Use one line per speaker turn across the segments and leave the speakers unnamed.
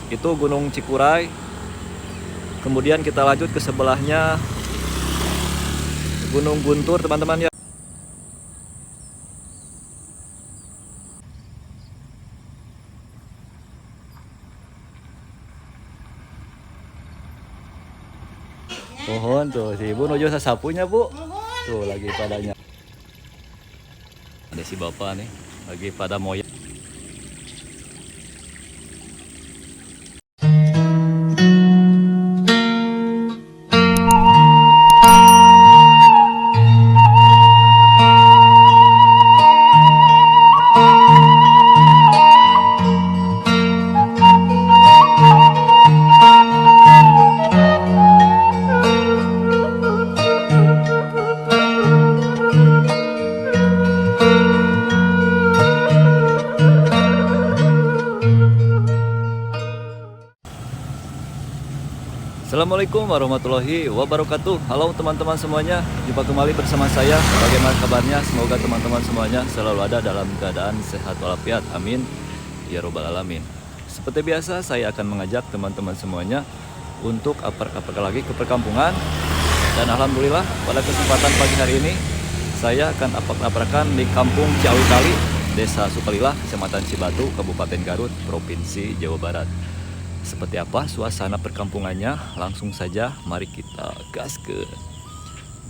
itu Gunung Cikuray. Kemudian kita lanjut ke sebelahnya Gunung Guntur teman-teman ya. Pohon tuh si ibu nuju sasapunya bu. Tuh lagi padanya. Ada si bapak nih lagi pada moya. Assalamualaikum warahmatullahi wabarakatuh. Halo teman-teman semuanya, jumpa kembali bersama saya. Bagaimana kabarnya? Semoga teman-teman semuanya selalu ada dalam keadaan sehat walafiat. Amin ya robbal alamin. Seperti biasa, saya akan mengajak teman-teman semuanya untuk aprak-aprak lagi ke perkampungan. Dan alhamdulillah pada kesempatan pagi hari ini saya akan aprak-aprakan di Kampung Ciawitali, Desa Sukalilah, Kecamatan Cibatu, Kabupaten Garut, Provinsi Jawa Barat. Seperti apa suasana perkampungannya? Langsung saja mari kita gaskeun.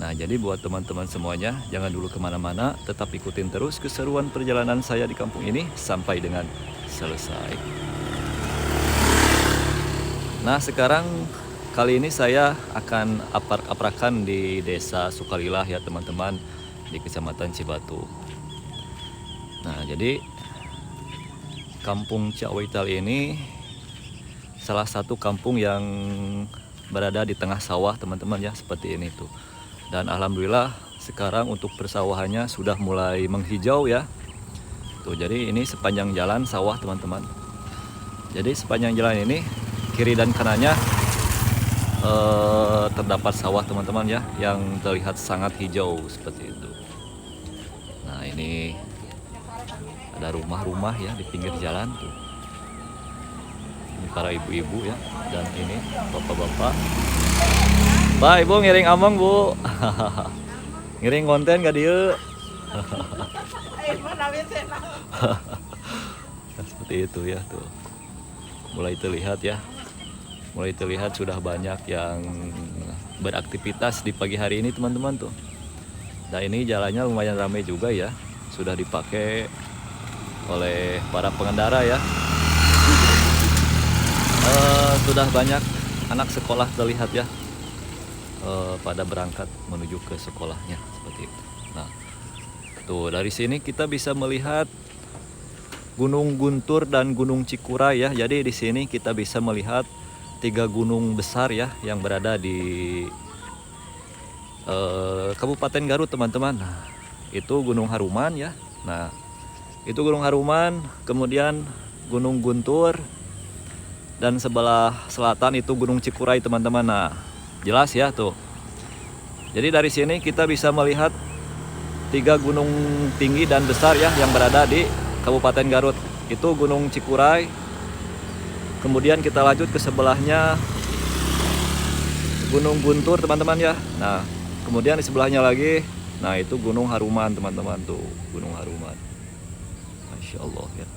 Nah, jadi buat teman-teman semuanya, jangan dulu kemana-mana, tetap ikutin terus keseruan perjalanan saya di kampung ini sampai dengan selesai. Nah, sekarang kali ini saya akan aprak-aprakan di Desa Sukalilah ya teman-teman, di Kecamatan Cibatu. Nah, jadi Kampung Ciawitali ini salah satu kampung yang berada di tengah sawah teman-teman ya, seperti ini tuh. Dan alhamdulillah sekarang untuk persawahannya sudah mulai menghijau ya. Tuh, jadi ini sepanjang jalan sawah teman-teman. Jadi sepanjang jalan ini kiri dan kanannya terdapat sawah teman-teman ya, yang terlihat sangat hijau seperti itu. Nah, ini ada rumah-rumah ya di pinggir jalan tuh. Ini para ibu-ibu ya, dan ini bapak-bapak. Pak, ibu ngiring among bu. Ngiring konten gak dia? Nah, seperti itu ya tuh. Mulai terlihat ya. Mulai terlihat sudah banyak yang beraktivitas di pagi hari ini teman-teman tuh. Nah, ini jalannya lumayan ramai juga ya. Sudah dipakai oleh para pengendara ya. Sudah banyak anak sekolah terlihat ya, pada berangkat menuju ke sekolahnya seperti itu. Nah, tuh dari sini kita bisa melihat Gunung Guntur dan Gunung Cikuray ya. Jadi di sini kita bisa melihat 3 gunung besar ya yang berada di Kabupaten Garut teman-teman. Nah, itu Gunung Haruman ya. Nah, itu Gunung Haruman, kemudian Gunung Guntur, dan sebelah selatan itu Gunung Cikuray teman-teman. Nah, jelas ya tuh. Jadi dari sini kita bisa melihat 3 gunung tinggi dan besar ya yang berada di Kabupaten Garut. Itu Gunung Cikuray. Kemudian kita lanjut ke sebelahnya Gunung Guntur teman-teman ya. Nah, kemudian di sebelahnya lagi, nah itu Gunung Haruman teman-teman tuh, Gunung Haruman. Masya Allah ya.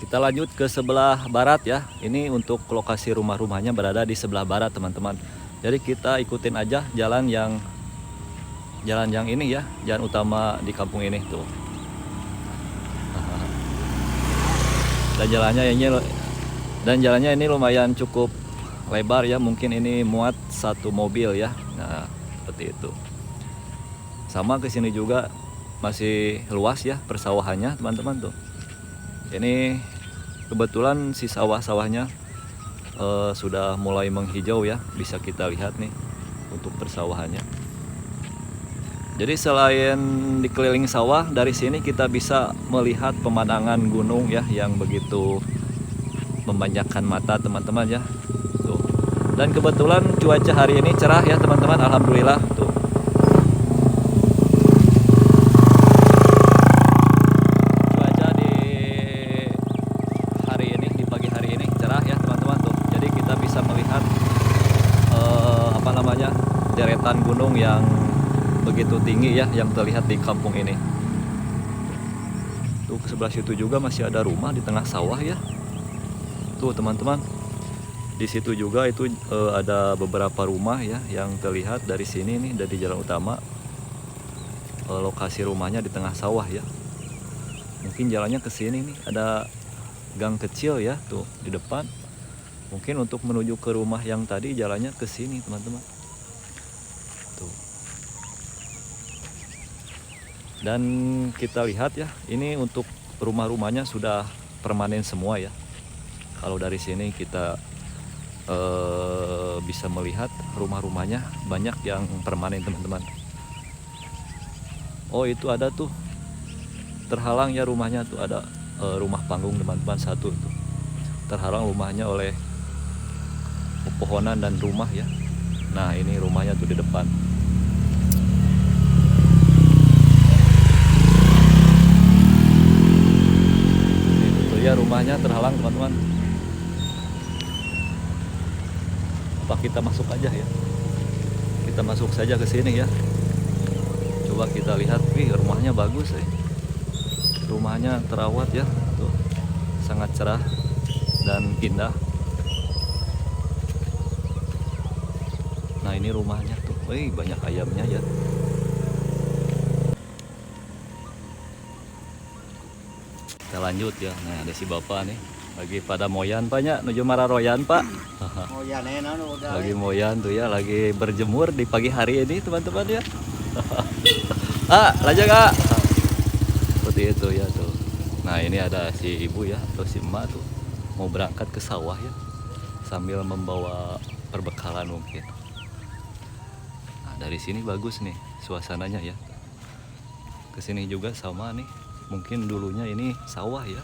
Kita lanjut ke sebelah barat ya. Ini untuk lokasi rumah-rumahnya berada di sebelah barat teman-teman. Jadi kita ikutin aja jalan yang ini ya, jalan utama di kampung ini tuh. Dan jalannya ini lumayan cukup lebar ya, mungkin ini muat 1 mobil ya. Nah, seperti itu. Sama ke sini juga masih luas ya persawahannya teman-teman tuh. Ini kebetulan si sawah-sawahnya sudah mulai menghijau ya, bisa kita lihat nih untuk persawahannya. Jadi selain dikelilingi sawah, dari sini kita bisa melihat pemandangan gunung ya yang begitu memanjakan mata teman-teman ya. Tuh. Dan kebetulan cuaca hari ini cerah ya teman-teman, alhamdulillah tuh. Cuaca di hari ini, di pagi hari ini cerah ya teman-teman tuh. Jadi kita bisa melihat deretan gunung yang begitu tinggi ya yang terlihat di kampung ini. Tuh ke sebelah situ juga masih ada rumah di tengah sawah ya. Tuh teman-teman. Di situ juga itu ada beberapa rumah ya yang terlihat dari sini nih, dari jalan utama. Lokasi rumahnya di tengah sawah ya. Mungkin jalannya ke sini nih, ada gang kecil ya tuh di depan. Mungkin untuk menuju ke rumah yang tadi jalannya ke sini teman-teman. Tuh. Dan kita lihat ya, ini untuk rumah-rumahnya sudah permanen semua ya. Kalau dari sini kita bisa melihat rumah-rumahnya banyak yang permanen teman-teman. Oh itu ada tuh terhalang ya rumahnya tuh, ada rumah panggung teman-teman satu tuh. Terhalang rumahnya oleh pepohonan dan rumah ya. Nah ini rumahnya tuh di depan. Itu ya rumahnya terhalang teman-teman. Apa kita masuk aja ya? Kita masuk saja ke sini ya. Coba kita lihat, rumahnya bagus ya. Rumahnya terawat ya, tuh sangat cerah dan indah. Nah ini rumahnya tuh, banyak ayamnya ya. Kita lanjut ya. Nah ada si bapak nih, lagi pada moyan paknya, nuju mararoyan pak. Lagi moyan tuh ya, lagi berjemur di pagi hari ini teman-teman ya. Lanjut kak. Seperti itu ya tuh. Nah ini ada si ibu ya atau si emak tuh mau berangkat ke sawah ya, sambil membawa perbekalan mungkin. Nah dari sini bagus nih suasananya ya. Kesini juga sama nih, mungkin dulunya ini sawah ya.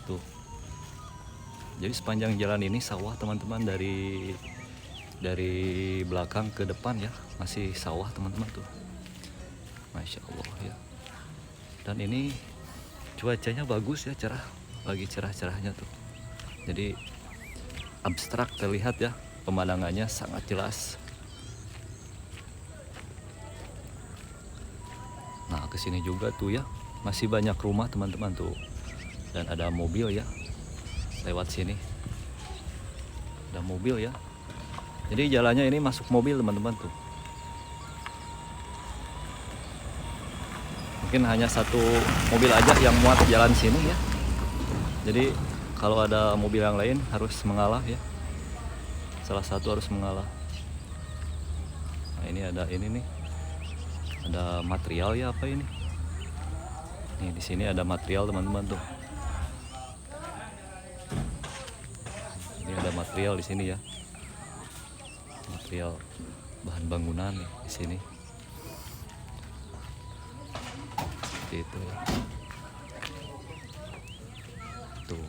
Tuh. Jadi sepanjang jalan ini sawah teman-teman, dari belakang ke depan ya masih sawah teman-teman tuh. Masya Allah ya. Dan ini cuacanya bagus ya, cerah, lagi cerah-cerahnya tuh. Jadi abstrak terlihat ya, pemandangannya sangat jelas. Nah kesini juga tuh ya masih banyak rumah teman-teman tuh, dan ada mobil ya lewat sini. Ada mobil ya. Jadi jalannya ini masuk mobil teman-teman tuh. Mungkin hanya satu mobil aja yang muat jalan sini ya. Jadi kalau ada mobil yang lain harus mengalah ya. Salah satu harus mengalah. Nah ini ada ini nih. Ada material ya, apa ini? Nih di sini ada material teman-teman tuh. Ini ada material di sini ya. Material bahan bangunan nih di sini. Seperti itu ya. Tuh.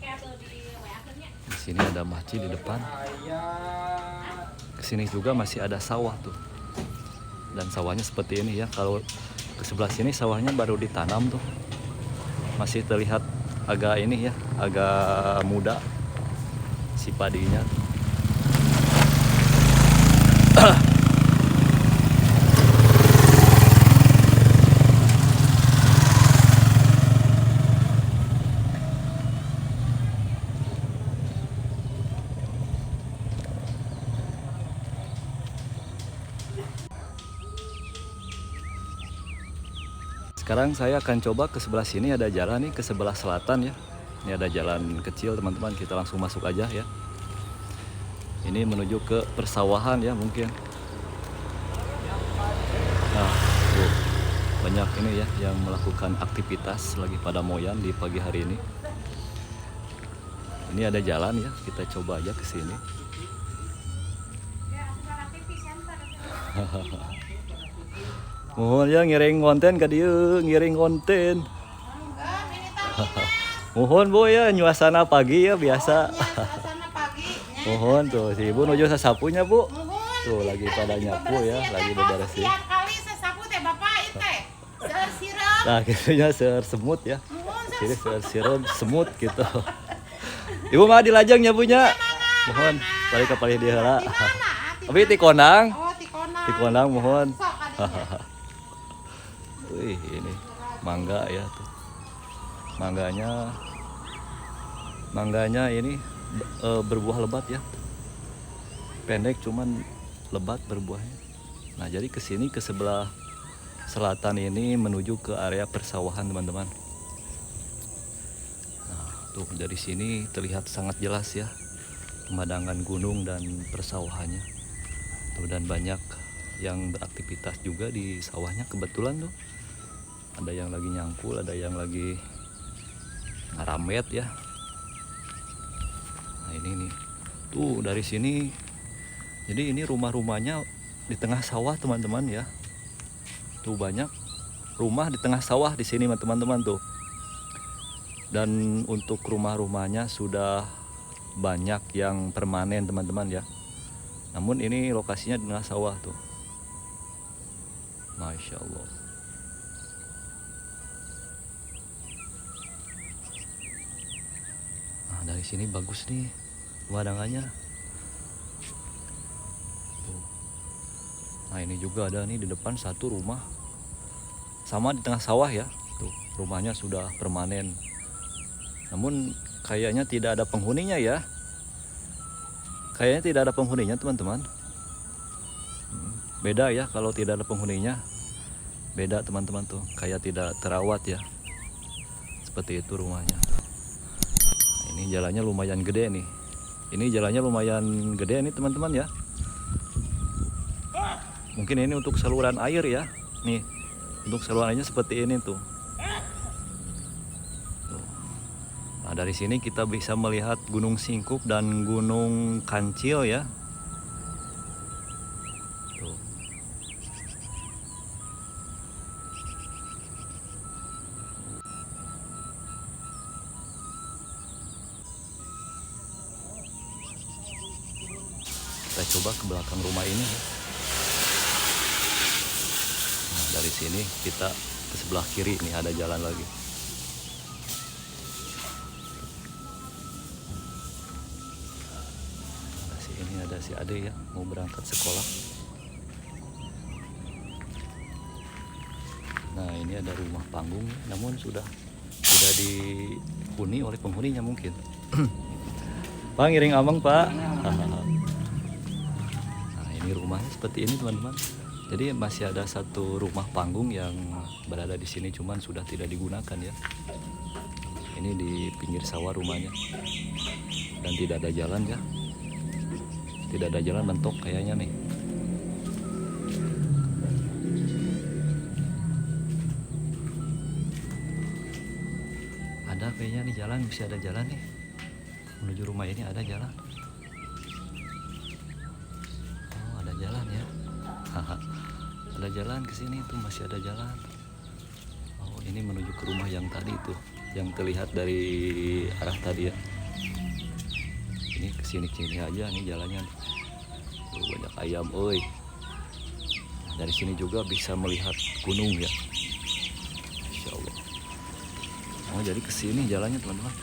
Di sini ada masjid di depan. Kesini juga masih ada sawah tuh. Dan sawahnya seperti ini ya. Kalau ke sebelah sini sawahnya baru ditanam tuh. Masih terlihat agak ini ya, agak muda si padinya. Sekarang saya akan coba ke sebelah sini, ada jalan nih ke sebelah selatan ya. Ini ada jalan kecil teman-teman, kita langsung masuk aja ya. Ini menuju ke persawahan ya mungkin. Nah, tuh, banyak ini ya yang melakukan aktivitas lagi pada moyan di pagi hari ini. Ini ada jalan ya, kita coba aja ke sini. Mohon ya ngiring konten ke dia, ngiring konten. Mohon Bu ya, nyuasana pagi ya biasa.
Pokoknya suasana pagi.
Mohon tuh si Ibu nuju sasapunya Bu.
Mohon.
Tuh lagi pada nyapu ya, lagi beberesin.
Sekian kali sesapu teh Bapak itu seur siram.
Nah, gitunya seur semut ya.
Mohon
Jadi seur siram semut gitu. Ibu mah di lajangnya punya. Mohon balik ke palih di heula.
di mana?
Tapi ti konang.
Oh, Tikonang.
Ti konang mohon.
Sok adinya.
Wih, ini mangga ya tuh. Mangganya ini berbuah lebat ya. Pendek cuman lebat berbuahnya. Nah, jadi ke sini ke sebelah selatan ini menuju ke area persawahan, teman-teman. Nah, tuh dari sini terlihat sangat jelas ya pemandangan gunung dan persawahannya. Tuh, dan banyak yang beraktivitas juga di sawahnya kebetulan tuh. Ada yang lagi nyangkul, ada yang lagi ngaramet ya. Nah, ini nih. Tuh dari sini. Jadi ini rumah-rumahnya di tengah sawah, teman-teman ya. Tuh banyak rumah di tengah sawah di sini, teman-teman tuh. Dan untuk rumah-rumahnya sudah banyak yang permanen, teman-teman ya. Namun ini lokasinya di tengah sawah tuh. Masya Allah. Nah, dari sini bagus nih pemandangannya. Tuh. Nah, ini juga ada nih di depan satu rumah. Sama di tengah sawah ya. Tuh, rumahnya sudah permanen. Namun kayaknya tidak ada penghuninya ya. Kayaknya tidak ada penghuninya, teman-teman. Beda ya kalau tidak ada penghuninya. Beda, teman-teman tuh. Kayak tidak terawat ya. Seperti itu rumahnya. Nah, ini jalannya lumayan gede nih. Ini jalannya lumayan gede nih, teman-teman ya. Mungkin ini untuk saluran air ya. Nih, untuk saluran airnya seperti ini tuh. Nah, dari sini kita bisa melihat Gunung Singkup dan Gunung Kancil ya. Tuh. Kita coba ke belakang rumah ini ya. Nah, dari sini kita ke sebelah kiri nih ada jalan lagi. Ada si Ade ya mau berangkat sekolah. Nah, ini ada rumah panggung namun sudah dihuni oleh penghuninya mungkin. Pak, ngiring abang Pak. Nah, ini rumahnya seperti ini, teman-teman. Jadi masih ada satu rumah panggung yang berada di sini cuman sudah tidak digunakan ya. Ini di pinggir sawah rumahnya dan tidak ada jalan ya. Tidak ada jalan mentok kayaknya nih. Ada kayaknya nih jalan, bisa ada jalan nih. Menuju rumah ini ada jalan. Oh, ada jalan ya. Ada jalan ke sini tuh, masih ada jalan. Oh, ini menuju ke rumah yang tadi tuh, yang terlihat dari arah tadi ya. Ini kesini aja nih jalannya. Tuh, banyak ayam, oi. Dari sini juga bisa melihat gunung ya. Insya Allah. Oh, jadi kesini jalannya, teman-teman.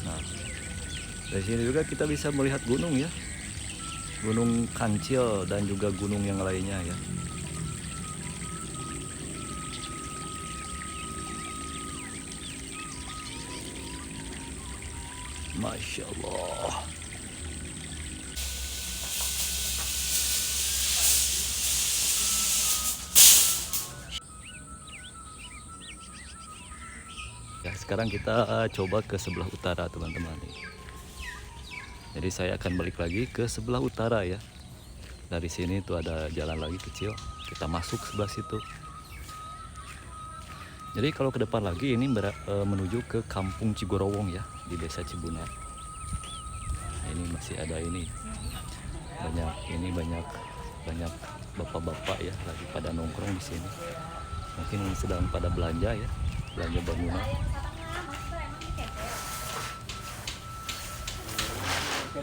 Nah, dari sini juga kita bisa melihat gunung ya. Gunung Kancil dan juga gunung yang lainnya ya. Masya Allah. Ya, sekarang kita coba ke sebelah utara, teman-teman. Jadi saya akan balik lagi ke sebelah utara ya. Dari sini tuh ada jalan lagi kecil. Kita masuk sebelah situ. Jadi kalau ke depan lagi ini menuju ke Kampung Cigorowong ya, di Desa Cibunar. Nah, ini masih ada ini. Banyak bapak-bapak ya lagi pada nongkrong di sini. Mungkin sedang pada belanja ya, belanja bangunan.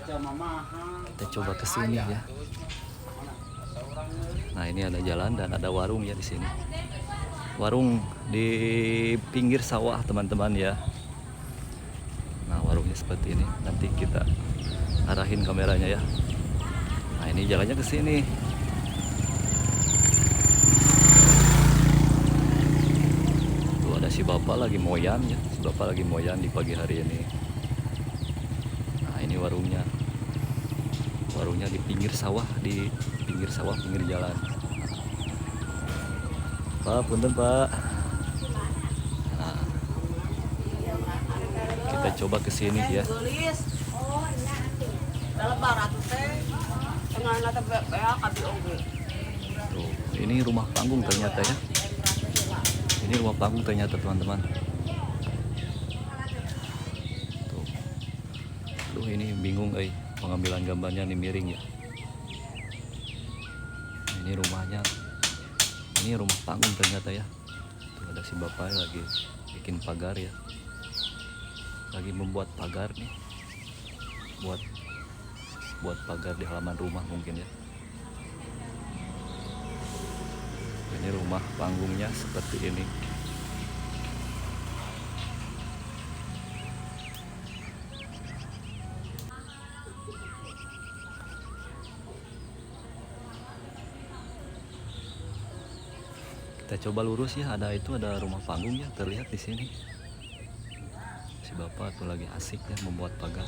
Kita coba ke sini ya. Nah, ini ada jalan dan ada warung ya di sini. Warung di pinggir sawah, teman-teman ya. Nah, warungnya seperti ini. Nanti kita arahin kameranya ya. Nah, ini jalannya ke sini. Tuh ada si bapak lagi moyan ya. Si bapak lagi moyan di pagi hari ini. Nah, ini warungnya. Warungnya di pinggir sawah, pinggir jalan. Pak, punten Pak. Nah, kita coba ke sini ya. Tuh, ini rumah panggung ternyata ya. Ini rumah panggung ternyata, teman-teman. Tuh. Duh, ini bingung pengambilan gambarnya nih miring ya. Ini rumahnya. Ini rumah panggung ternyata ya. Tuh ada si bapak lagi bikin pagar ya. Lagi membuat pagar nih. Buat pagar di halaman rumah mungkin ya. Ini rumah panggungnya seperti ini. Kita coba lurus ya, ada rumah panggung ya, terlihat di sini. Si bapak tuh lagi asik ya membuat pagar.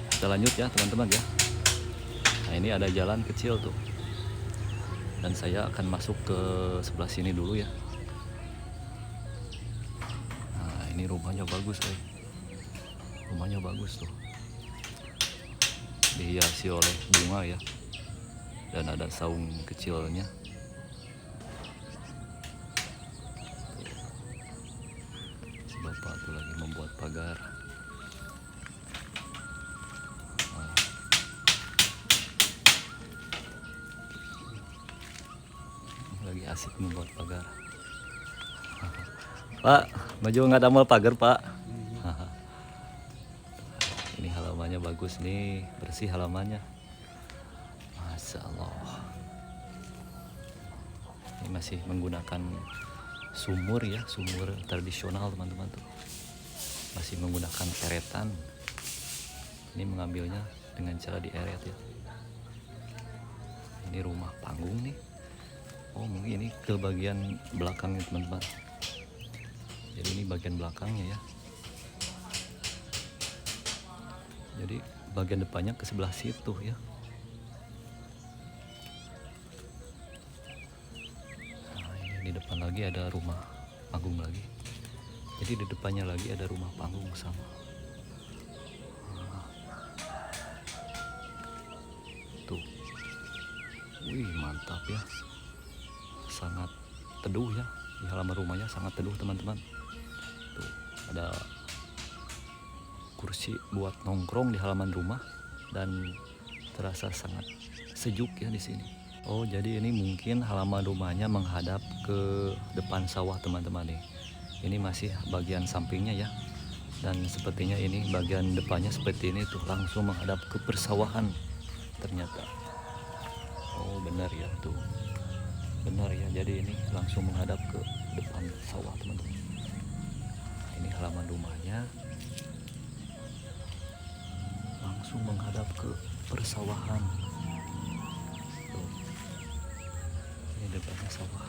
Kita lanjut ya, teman-teman ya. Nah, ini ada jalan kecil tuh. Dan saya akan masuk ke sebelah sini dulu ya. Nah, ini rumahnya bagus, Rumahnya bagus tuh. Dihiasi oleh bunga ya. Dan ada saung kecilnya. Bapak tuh lagi membuat pagar. Lagi asik membuat pagar. Pak, maju nggak damel pagar Pak. Ini halamannya bagus nih, bersih halamannya. Masya Allah. Ini masih menggunakan sumur ya, sumur tradisional teman-teman tuh. Masih menggunakan eretan. Ini mengambilnya dengan cara dieret ya. Ini rumah panggung nih. Oh, mungkin ini ke bagian belakang teman-teman. Jadi ini bagian belakangnya ya. Jadi bagian depannya ke sebelah situ ya. Di depan lagi ada rumah panggung lagi. Jadi di depannya lagi ada rumah panggung sama. Tuh. Wih, mantap ya. Sangat teduh ya. Di halaman rumahnya sangat teduh, teman-teman. Tuh, ada kursi buat nongkrong di halaman rumah dan terasa sangat sejuk ya di sini. Oh, jadi ini mungkin halaman rumahnya menghadap ke depan sawah, teman-teman nih. Ini masih bagian sampingnya ya. Dan sepertinya ini bagian depannya seperti ini tuh, langsung menghadap ke persawahan ternyata. Oh, benar ya tuh. Benar ya, jadi ini langsung menghadap ke depan sawah, teman-teman. Ini halaman rumahnya. Langsung menghadap ke persawahan. Depannya sawah.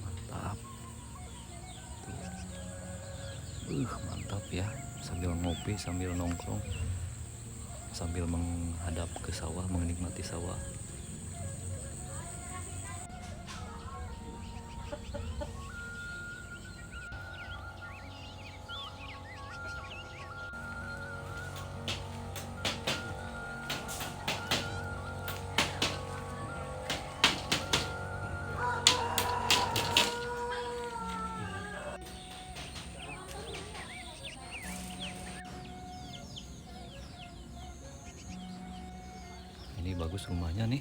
Mantap. Mantap ya. Sambil ngopi, sambil nongkrong, sambil menghadap ke sawah, menikmati sawah. Ini bagus rumahnya nih.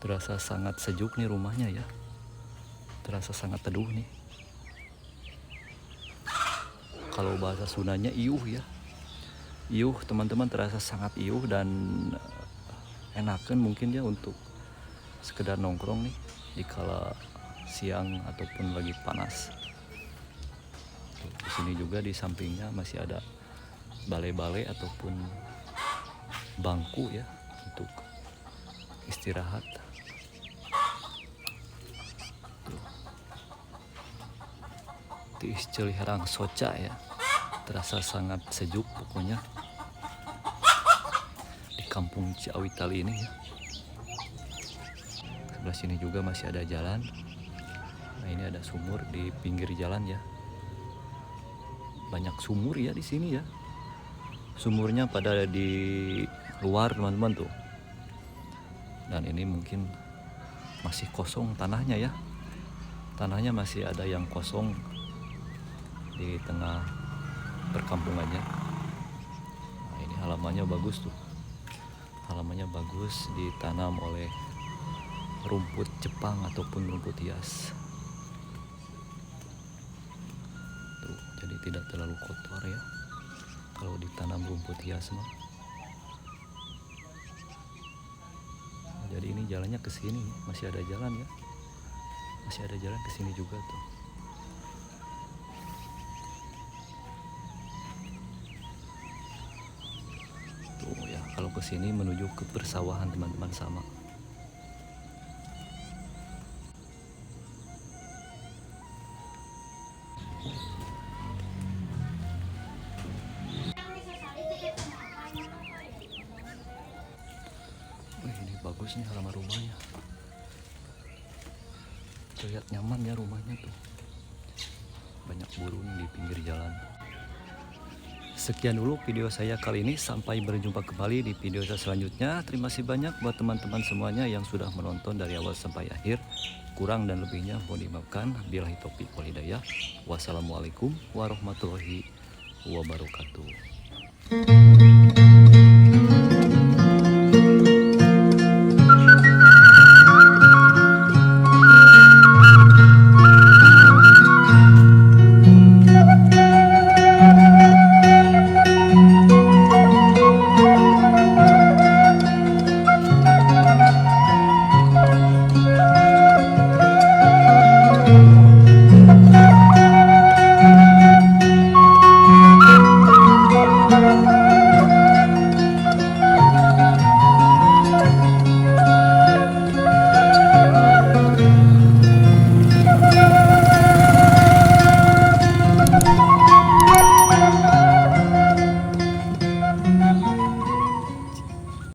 Terasa sangat sejuk nih rumahnya ya. Terasa sangat teduh nih. kalau bahasa Sundanya iuh ya. Iuh teman-teman, terasa sangat iuh dan enakan mungkin ya untuk sekedar nongkrong nih di kala siang ataupun lagi panas. Di sini juga di sampingnya masih ada balai-balai ataupun bangku ya untuk istirahat. Tiis Ciliherang Soca ya, terasa sangat sejuk pokoknya di kampung Ciawitali ini ya. Sebelah sini juga masih ada jalan. Nah ini ada sumur di pinggir jalan ya. Banyak sumur ya di sini ya. Sumurnya pada di luar teman-teman tuh. Dan ini mungkin masih kosong tanahnya ya. Tanahnya masih ada yang kosong di tengah perkampungannya. Nah, ini halamannya bagus tuh. Halamannya bagus, ditanam oleh rumput Jepang ataupun rumput hias. Tuh, jadi tidak terlalu kotor ya kalau ditanam rumput hias mah. Jadi ini jalannya ke sini, masih ada jalan ya. Masih ada jalan ke sini juga tuh. Tuh ya, kalau ke sini menuju ke persawahan teman-teman sama. Ini bagus nih halaman rumahnya. Terlihat nyaman ya rumahnya tuh. Banyak burung di pinggir jalan. Sekian dulu video saya kali ini, sampai berjumpa kembali di video saya selanjutnya. Terima kasih banyak buat teman-teman semuanya yang sudah menonton dari awal sampai akhir. Kurang dan lebihnya mohon dimaafkan. Billahi taufiq wal hidayah. Wassalamualaikum warahmatullahi wabarakatuh.